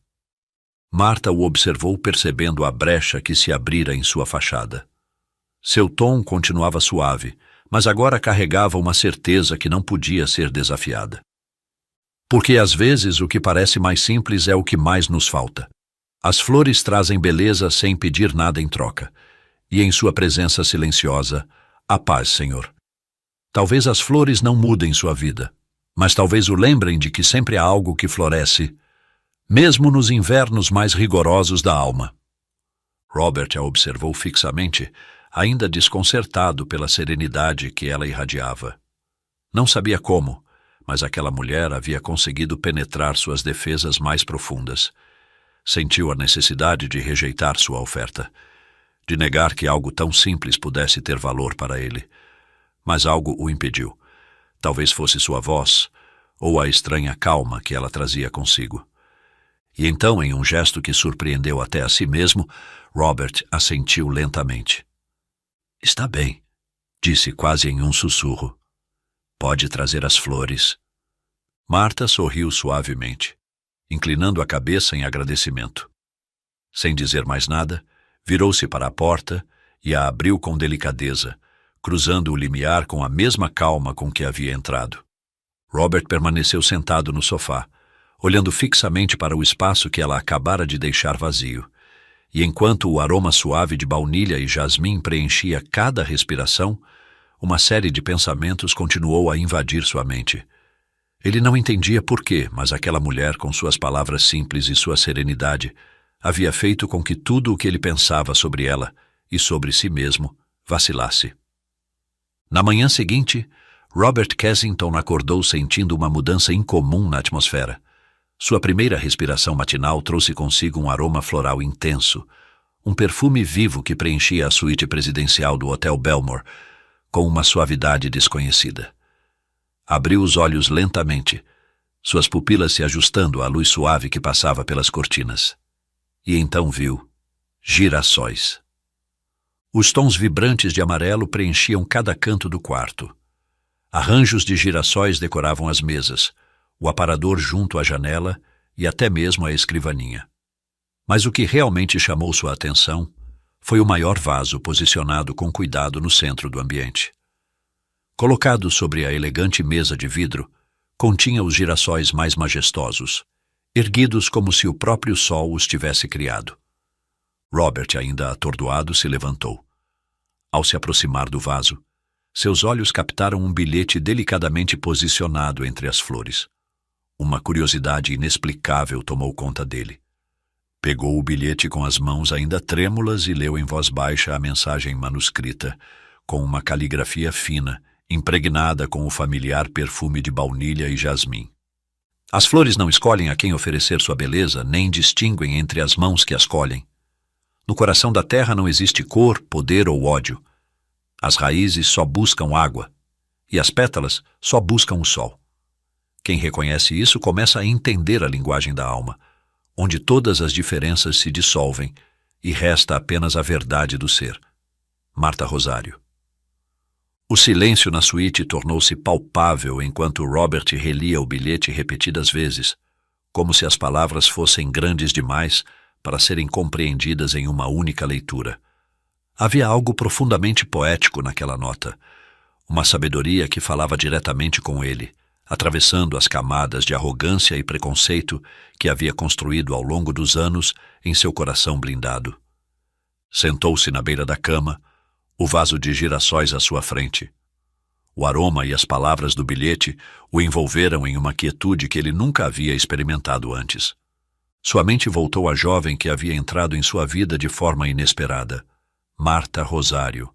Marta o observou, percebendo a brecha que se abrira em sua fachada. Seu tom continuava suave, mas agora carregava uma certeza que não podia ser desafiada. "Porque às vezes o que parece mais simples é o que mais nos falta. As flores trazem beleza sem pedir nada em troca, e em sua presença silenciosa, a paz, Senhor. Talvez as flores não mudem sua vida, mas talvez o lembrem de que sempre há algo que floresce, mesmo nos invernos mais rigorosos da alma." Robert a observou fixamente, ainda desconcertado pela serenidade que ela irradiava. Não sabia como, mas aquela mulher havia conseguido penetrar suas defesas mais profundas. Sentiu a necessidade de rejeitar sua oferta, de negar que algo tão simples pudesse ter valor para ele. Mas algo o impediu. Talvez fosse sua voz, ou a estranha calma que ela trazia consigo. E então, em um gesto que surpreendeu até a si mesmo, Robert assentiu lentamente. "Está bem", disse quase em um sussurro. "Pode trazer as flores." Marta sorriu suavemente, inclinando a cabeça em agradecimento. Sem dizer mais nada, virou-se para a porta e a abriu com delicadeza, cruzando o limiar com a mesma calma com que havia entrado. Robert permaneceu sentado no sofá, olhando fixamente para o espaço que ela acabara de deixar vazio, e enquanto o aroma suave de baunilha e jasmim preenchia cada respiração, uma série de pensamentos continuou a invadir sua mente. Ele não entendia por quê, mas aquela mulher, com suas palavras simples e sua serenidade, havia feito com que tudo o que ele pensava sobre ela e sobre si mesmo vacilasse. Na manhã seguinte, Robert Kensington acordou sentindo uma mudança incomum na atmosfera. Sua primeira respiração matinal trouxe consigo um aroma floral intenso, um perfume vivo que preenchia a suíte presidencial do Hotel Belmore, com uma suavidade desconhecida. Abriu os olhos lentamente, suas pupilas se ajustando à luz suave que passava pelas cortinas. E então viu girassóis. Os tons vibrantes de amarelo preenchiam cada canto do quarto. Arranjos de girassóis decoravam as mesas, o aparador junto à janela e até mesmo a escrivaninha. Mas o que realmente chamou sua atenção foi o maior vaso posicionado com cuidado no centro do ambiente. Colocado sobre a elegante mesa de vidro, continha os girassóis mais majestosos, erguidos como se o próprio sol os tivesse criado. Robert, ainda atordoado, se levantou. Ao se aproximar do vaso, Seus olhos captaram um bilhete delicadamente posicionado entre as flores. Uma curiosidade inexplicável tomou conta dele. Pegou o bilhete com as mãos ainda trêmulas e leu em voz baixa a mensagem manuscrita, com uma caligrafia fina, impregnada com o familiar perfume de baunilha e jasmim. As flores não escolhem a quem oferecer sua beleza, nem distinguem entre as mãos que as colhem. No coração da terra não existe cor, poder ou ódio. As raízes só buscam água, e as pétalas só buscam o sol. Quem reconhece isso começa a entender a linguagem da alma, onde todas as diferenças se dissolvem e resta apenas a verdade do ser. Marta Rosário. O silêncio na suíte tornou-se palpável enquanto Robert relia o bilhete repetidas vezes, como se as palavras fossem grandes demais para serem compreendidas em uma única leitura. Havia algo profundamente poético naquela nota, uma sabedoria que falava diretamente com ele, atravessando as camadas de arrogância e preconceito que havia construído ao longo dos anos em seu coração blindado. Sentou-se na beira da cama, o vaso de girassóis à sua frente. O aroma e as palavras do bilhete o envolveram em uma quietude que ele nunca havia experimentado antes. Sua mente voltou à jovem que havia entrado em sua vida de forma inesperada, Marta Rosário,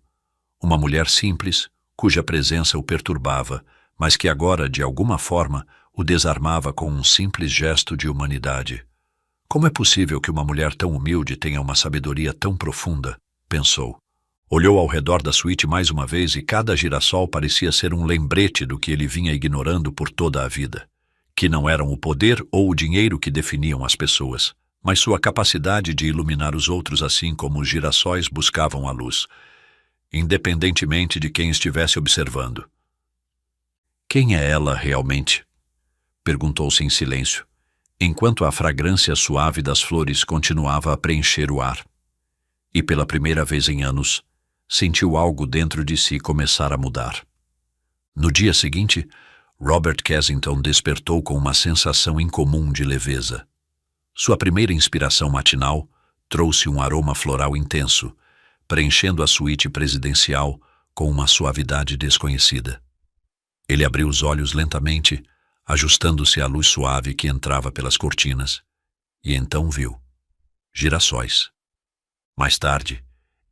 uma mulher simples, cuja presença o perturbava, mas que agora, de alguma forma, o desarmava com um simples gesto de humanidade. Como é possível que uma mulher tão humilde tenha uma sabedoria tão profunda? Pensou. Olhou ao redor da suíte mais uma vez e cada girassol parecia ser um lembrete do que ele vinha ignorando por toda a vida, que não eram o poder ou o dinheiro que definiam as pessoas, mas sua capacidade de iluminar os outros assim como os girassóis buscavam a luz, independentemente de quem estivesse observando. Quem é ela realmente? Perguntou-se em silêncio, enquanto a fragrância suave das flores continuava a preencher o ar. E pela primeira vez em anos, sentiu algo dentro de si começar a mudar. No dia seguinte, Robert Kensington despertou com uma sensação incomum de leveza. Sua primeira inspiração matinal trouxe um aroma floral intenso, preenchendo a suíte presidencial com uma suavidade desconhecida. Ele abriu os olhos lentamente, ajustando-se à luz suave que entrava pelas cortinas, e então viu girassóis. Mais tarde,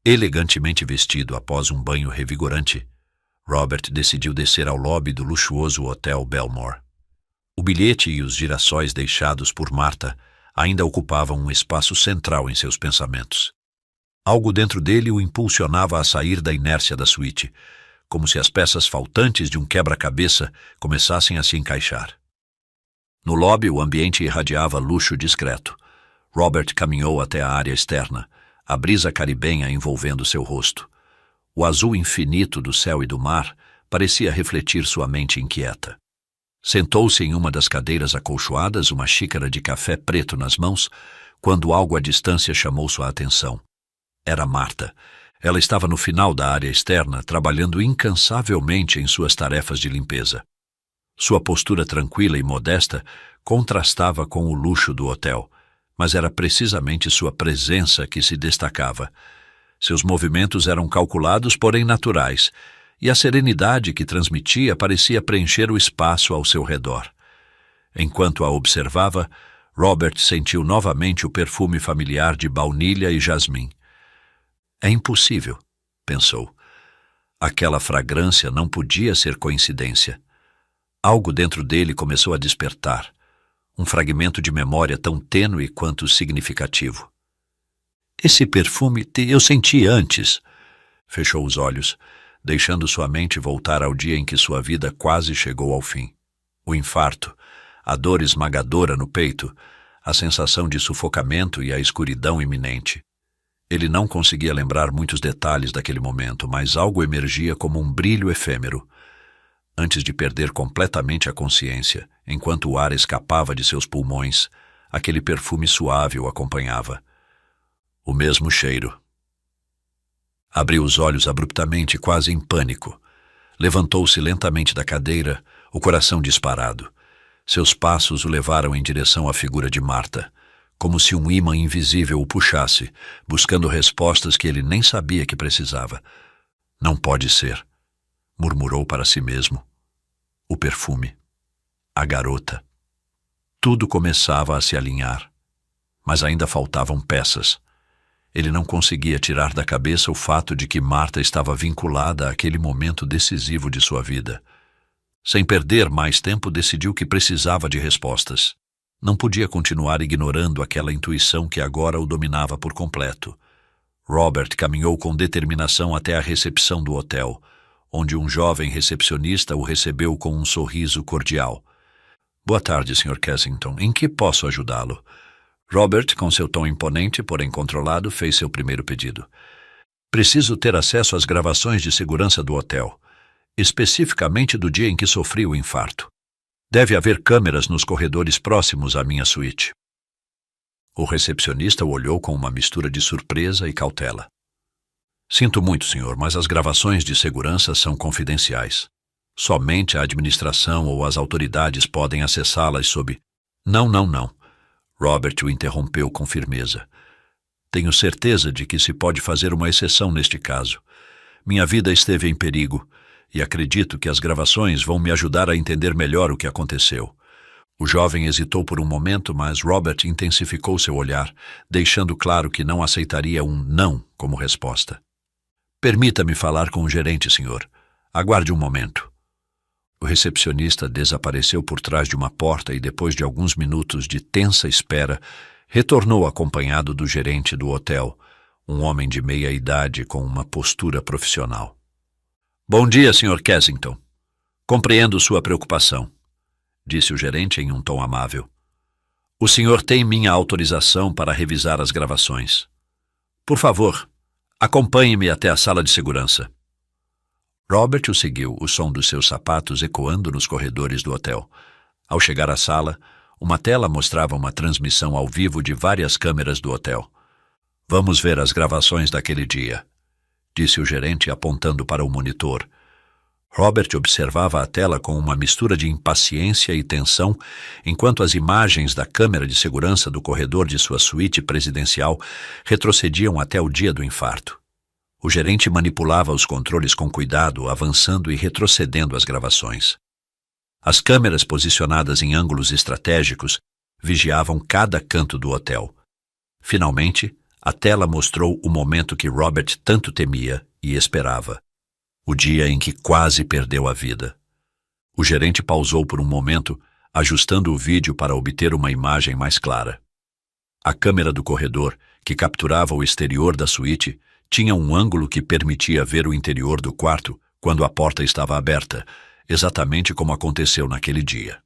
elegantemente vestido após um banho revigorante, Robert decidiu descer ao lobby do luxuoso Hotel Belmore. O bilhete e os girassóis deixados por Marta ainda ocupavam um espaço central em seus pensamentos. Algo dentro dele o impulsionava a sair da inércia da suíte, como se as peças faltantes de um quebra-cabeça começassem a se encaixar. No lobby, o ambiente irradiava luxo discreto. Robert caminhou até a área externa, a brisa caribenha envolvendo seu rosto. O azul infinito do céu e do mar parecia refletir sua mente inquieta. Sentou-se em uma das cadeiras acolchoadas, uma xícara de café preto nas mãos, quando algo à distância chamou sua atenção. Era Marta. Ela estava no final da área externa, trabalhando incansavelmente em suas tarefas de limpeza. Sua postura tranquila e modesta contrastava com o luxo do hotel, mas era precisamente sua presença que se destacava. Seus movimentos eram calculados, porém naturais, e a serenidade que transmitia parecia preencher o espaço ao seu redor. Enquanto a observava, Robert sentiu novamente o perfume familiar de baunilha e jasmim. É impossível, pensou. Aquela fragrância não podia ser coincidência. Algo dentro dele começou a despertar, um fragmento de memória tão tênue quanto significativo. Esse perfume eu senti antes. Fechou os olhos, deixando sua mente voltar ao dia em que sua vida quase chegou ao fim. O infarto, a dor esmagadora no peito, a sensação de sufocamento e a escuridão iminente. Ele não conseguia lembrar muitos detalhes daquele momento, mas algo emergia como um brilho efêmero, antes de perder completamente a consciência, enquanto o ar escapava de seus pulmões, aquele perfume suave o acompanhava. O mesmo cheiro. Abriu os olhos abruptamente, quase em pânico. Levantou-se lentamente da cadeira, o coração disparado. Seus passos o levaram em direção à figura de Marta, como se um ímã invisível o puxasse, buscando respostas que ele nem sabia que precisava. Não pode ser. murmurou para si mesmo. O perfume. A garota. Tudo começava a se alinhar, mas ainda faltavam peças. Ele não conseguia tirar da cabeça o fato de que Marta estava vinculada àquele momento decisivo de sua vida. Sem perder mais tempo, decidiu que precisava de respostas. Não podia continuar ignorando aquela intuição que agora o dominava por completo. Robert caminhou com determinação até a recepção do hotel, onde um jovem recepcionista o recebeu com um sorriso cordial. Boa tarde, Sr. Kensington. Em que posso ajudá-lo? Robert, com seu tom imponente, porém controlado, fez seu primeiro pedido. Preciso ter acesso às gravações de segurança do hotel, especificamente do dia em que sofri o infarto. Deve haver câmeras nos corredores próximos à minha suíte. O recepcionista o olhou com uma mistura de surpresa e cautela. Sinto muito, senhor, mas as gravações de segurança são confidenciais. Somente a administração ou as autoridades podem acessá-las sob... Não. Robert o interrompeu com firmeza. Tenho certeza de que se pode fazer uma exceção neste caso. Minha vida esteve em perigo e acredito que as gravações vão me ajudar a entender melhor o que aconteceu. O jovem hesitou por um momento, mas Robert intensificou seu olhar, deixando claro que não aceitaria um não como resposta. Permita-me falar com o gerente, senhor. Aguarde um momento. O recepcionista desapareceu por trás de uma porta e, depois de alguns minutos de tensa espera, retornou acompanhado do gerente do hotel, um homem de meia idade com uma postura profissional. Bom dia, Sr. Kensington. Compreendo sua preocupação, disse o gerente em um tom amável. O senhor tem minha autorização para revisar as gravações. Por favor, acompanhe-me até a sala de segurança. Robert o seguiu, o som dos seus sapatos ecoando nos corredores do hotel. Ao chegar à sala, uma tela mostrava uma transmissão ao vivo de várias câmeras do hotel. Vamos ver as gravações daquele dia, disse o gerente apontando para o monitor. Robert observava a tela com uma mistura de impaciência e tensão, enquanto as imagens da câmera de segurança do corredor de sua suíte presidencial retrocediam até o dia do infarto. O gerente manipulava os controles com cuidado, avançando e retrocedendo as gravações. As câmeras posicionadas em ângulos estratégicos vigiavam cada canto do hotel. Finalmente, a tela mostrou o momento que Robert tanto temia e esperava. O dia em que quase perdeu a vida. O gerente pausou por um momento, ajustando o vídeo para obter uma imagem mais clara. A câmera do corredor, que capturava o exterior da suíte, tinha um ângulo que permitia ver o interior do quarto quando a porta estava aberta, exatamente como aconteceu naquele dia.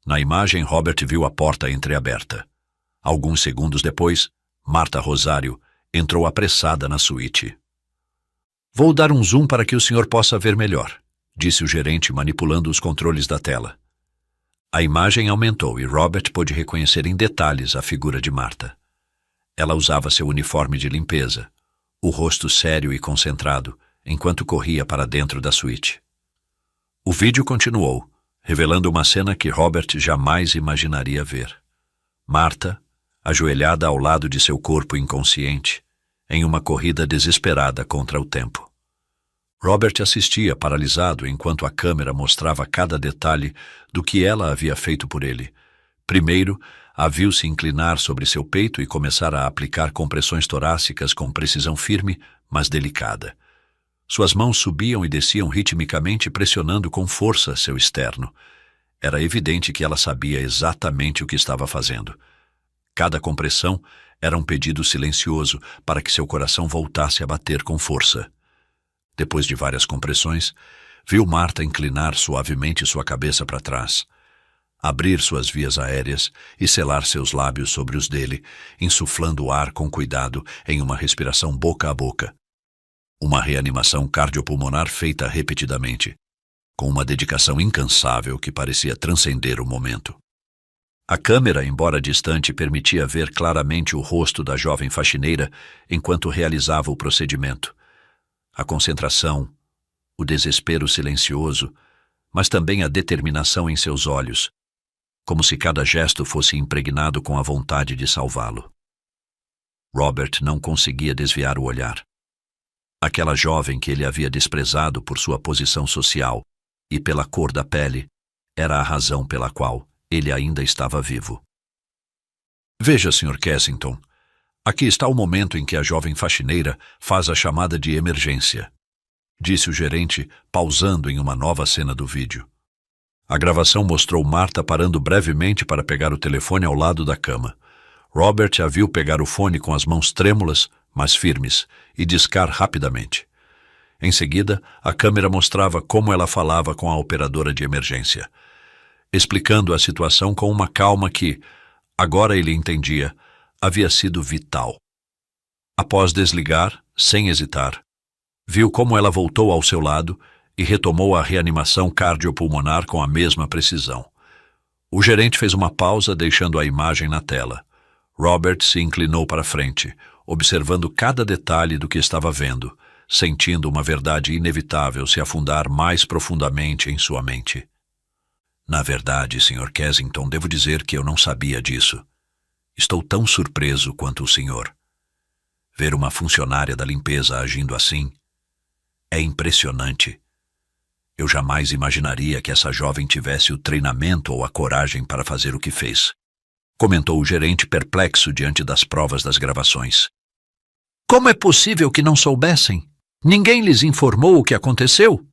Na imagem, Robert viu a porta entreaberta. Alguns segundos depois, Marta Rosário entrou apressada na suíte. Vou dar um zoom para que o senhor possa ver melhor, disse o gerente manipulando os controles da tela. A imagem aumentou e Robert pôde reconhecer em detalhes a figura de Marta. Ela usava seu uniforme de limpeza, o rosto sério e concentrado, enquanto corria para dentro da suíte. O vídeo continuou, revelando uma cena que Robert jamais imaginaria ver. Marta, ajoelhada ao lado de seu corpo inconsciente, em uma corrida desesperada contra o tempo. Robert assistia paralisado enquanto a câmera mostrava cada detalhe do que ela havia feito por ele. Primeiro, a viu-se inclinar sobre seu peito e começar a aplicar compressões torácicas com precisão firme, mas delicada. Suas mãos subiam e desciam ritmicamente, pressionando com força seu externo. Era evidente que ela sabia exatamente o que estava fazendo. Cada compressão era um pedido silencioso para que seu coração voltasse a bater com força. Depois de várias compressões, viu Marta inclinar suavemente sua cabeça para trás, abrir suas vias aéreas e selar seus lábios sobre os dele, insuflando o ar com cuidado em uma respiração boca a boca. Uma reanimação cardiopulmonar feita repetidamente, com uma dedicação incansável que parecia transcender o momento. A câmera, embora distante, permitia ver claramente o rosto da jovem faxineira enquanto realizava o procedimento. A concentração, o desespero silencioso, mas também a determinação em seus olhos, como se cada gesto fosse impregnado com a vontade de salvá-lo. Robert não conseguia desviar o olhar. Aquela jovem que ele havia desprezado por sua posição social e pela cor da pele era a razão pela qual ele ainda estava vivo. Veja, Sr. Kensington, aqui está o momento em que a jovem faxineira faz a chamada de emergência, disse o gerente, pausando em uma nova cena do vídeo. A gravação mostrou Marta parando brevemente para pegar o telefone ao lado da cama. Robert a viu pegar o fone com as mãos trêmulas, mas firmes, e discar rapidamente. Em seguida, a câmera mostrava como ela falava com a operadora de emergência, explicando a situação com uma calma que, agora ele entendia, havia sido vital. Após desligar, sem hesitar, viu como ela voltou ao seu lado e retomou a reanimação cardiopulmonar com a mesma precisão. O gerente fez uma pausa, deixando a imagem na tela. Robert se inclinou para frente, observando cada detalhe do que estava vendo, sentindo uma verdade inevitável se afundar mais profundamente em sua mente. Na verdade, Sr. Kensington, devo dizer que eu não sabia disso. Estou tão surpreso quanto o senhor. Ver uma funcionária da limpeza agindo assim é impressionante. Eu jamais imaginaria que essa jovem tivesse o treinamento ou a coragem para fazer o que fez, comentou o gerente perplexo diante das provas das gravações. Como é possível que não soubessem? Ninguém lhes informou o que aconteceu?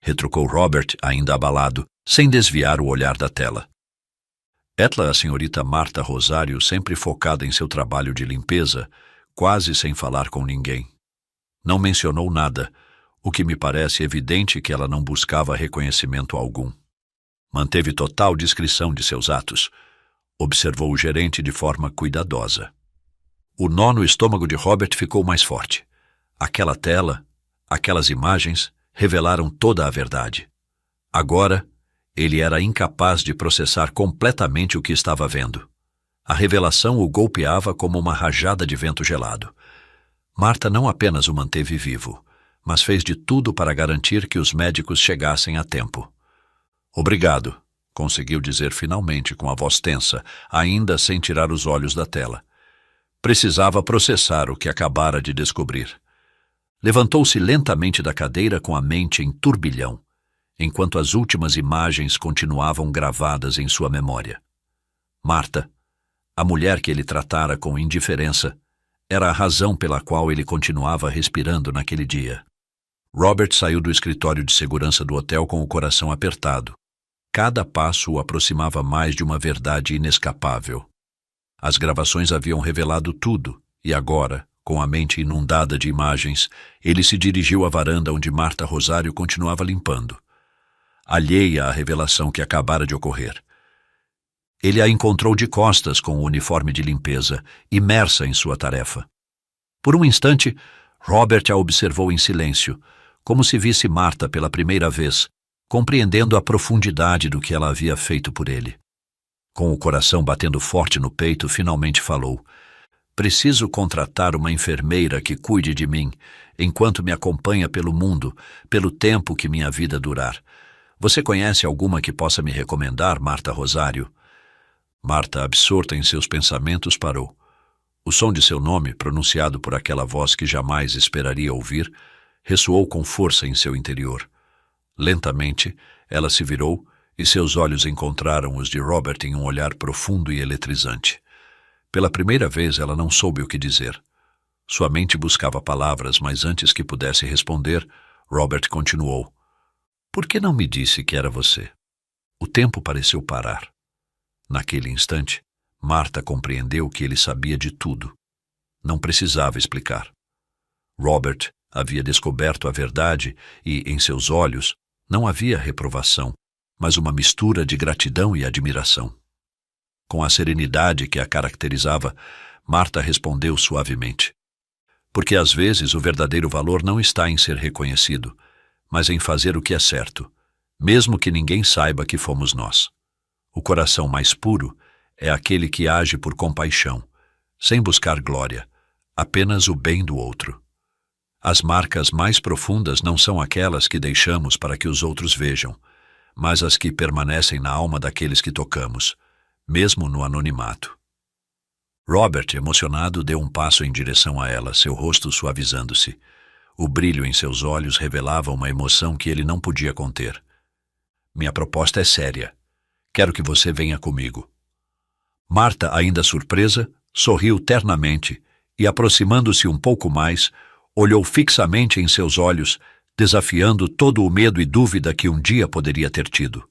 Retrucou Robert, ainda abalado, sem desviar o olhar da tela. A senhorita Marta Rosário, sempre focada em seu trabalho de limpeza, quase sem falar com ninguém. Não mencionou nada, o que me parece evidente que ela não buscava reconhecimento algum. Manteve total discrição de seus atos, observou o gerente de forma cuidadosa. O nó no estômago de Robert ficou mais forte. Aquela tela, aquelas imagens, revelaram toda a verdade. Agora, ele era incapaz de processar completamente o que estava vendo. A revelação o golpeava como uma rajada de vento gelado. Marta não apenas o manteve vivo, mas fez de tudo para garantir que os médicos chegassem a tempo. Obrigado, conseguiu dizer finalmente com a voz tensa, ainda sem tirar os olhos da tela. Precisava processar o que acabara de descobrir. Levantou-se lentamente da cadeira com a mente em turbilhão, enquanto as últimas imagens continuavam gravadas em sua memória. Marta, a mulher que ele tratara com indiferença, era a razão pela qual ele continuava respirando naquele dia. Robert saiu do escritório de segurança do hotel com o coração apertado. Cada passo o aproximava mais de uma verdade inescapável. As gravações haviam revelado tudo, e agora, com a mente inundada de imagens, ele se dirigiu à varanda onde Marta Rosário continuava limpando, alheia à revelação que acabara de ocorrer. Ele a encontrou de costas com o uniforme de limpeza, imersa em sua tarefa. Por um instante, Robert a observou em silêncio, como se visse Marta pela primeira vez, compreendendo a profundidade do que ela havia feito por ele. Com o coração batendo forte no peito, finalmente falou: Preciso contratar uma enfermeira que cuide de mim, enquanto me acompanha pelo mundo, pelo tempo que minha vida durar. Você conhece alguma que possa me recomendar, Marta Rosário? Marta, absorta em seus pensamentos, parou. O som de seu nome, pronunciado por aquela voz que jamais esperaria ouvir, ressoou com força em seu interior. Lentamente, ela se virou e seus olhos encontraram os de Robert em um olhar profundo e eletrizante. Pela primeira vez, ela não soube o que dizer. Sua mente buscava palavras, mas antes que pudesse responder, Robert continuou. Por que não me disse que era você? O tempo pareceu parar. Naquele instante, Marta compreendeu que ele sabia de tudo. Não precisava explicar. Robert havia descoberto a verdade e, em seus olhos, não havia reprovação, mas uma mistura de gratidão e admiração. Com a serenidade que a caracterizava, Marta respondeu suavemente. Porque às vezes o verdadeiro valor não está em ser reconhecido, mas em fazer o que é certo, mesmo que ninguém saiba que fomos nós. O coração mais puro é aquele que age por compaixão, sem buscar glória, apenas o bem do outro. As marcas mais profundas não são aquelas que deixamos para que os outros vejam, mas as que permanecem na alma daqueles que tocamos, mesmo no anonimato. Robert, emocionado, deu um passo em direção a ela, seu rosto suavizando-se. O brilho em seus olhos revelava uma emoção que ele não podia conter. Minha proposta é séria. Quero que você venha comigo. Marta, ainda surpresa, sorriu ternamente e, aproximando-se um pouco mais, olhou fixamente em seus olhos, desafiando todo o medo e dúvida que um dia poderia ter tido.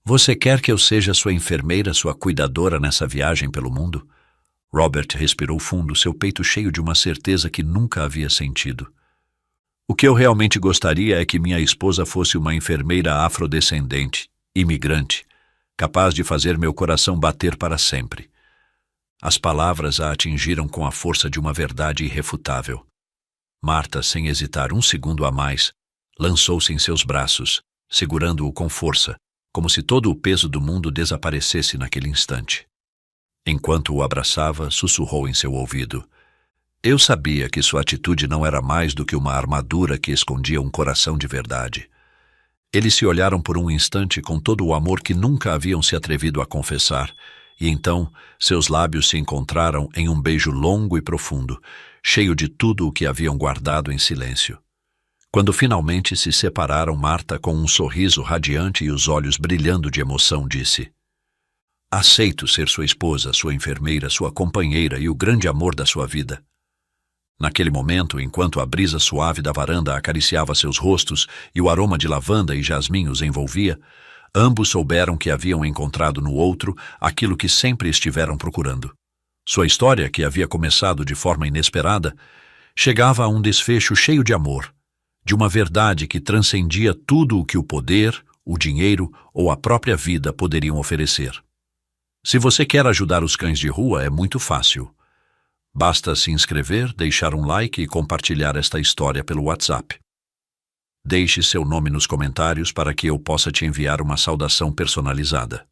Você quer que eu seja sua enfermeira, sua cuidadora nessa viagem pelo mundo? Robert respirou fundo, seu peito cheio de uma certeza que nunca havia sentido. O que eu realmente gostaria é que minha esposa fosse uma enfermeira afrodescendente, imigrante, capaz de fazer meu coração bater para sempre. As palavras a atingiram com a força de uma verdade irrefutável. Marta, sem hesitar um segundo a mais, lançou-se em seus braços, segurando-o com força, como se todo o peso do mundo desaparecesse naquele instante. Enquanto o abraçava, sussurrou em seu ouvido: eu sabia que sua atitude não era mais do que uma armadura que escondia um coração de verdade. Eles se olharam por um instante com todo o amor que nunca haviam se atrevido a confessar, e então seus lábios se encontraram em um beijo longo e profundo, cheio de tudo o que haviam guardado em silêncio. Quando finalmente se separaram, Marta, com um sorriso radiante e os olhos brilhando de emoção, disse: aceito ser sua esposa, sua enfermeira, sua companheira e o grande amor da sua vida. Naquele momento, enquanto a brisa suave da varanda acariciava seus rostos e o aroma de lavanda e jasmim os envolvia, ambos souberam que haviam encontrado no outro aquilo que sempre estiveram procurando. Sua história, que havia começado de forma inesperada, chegava a um desfecho cheio de amor, de uma verdade que transcendia tudo o que o poder, o dinheiro ou a própria vida poderiam oferecer. Se você quer ajudar os cães de rua, é muito fácil. Basta se inscrever, deixar um like e compartilhar esta história pelo WhatsApp. Deixe seu nome nos comentários para que eu possa te enviar uma saudação personalizada.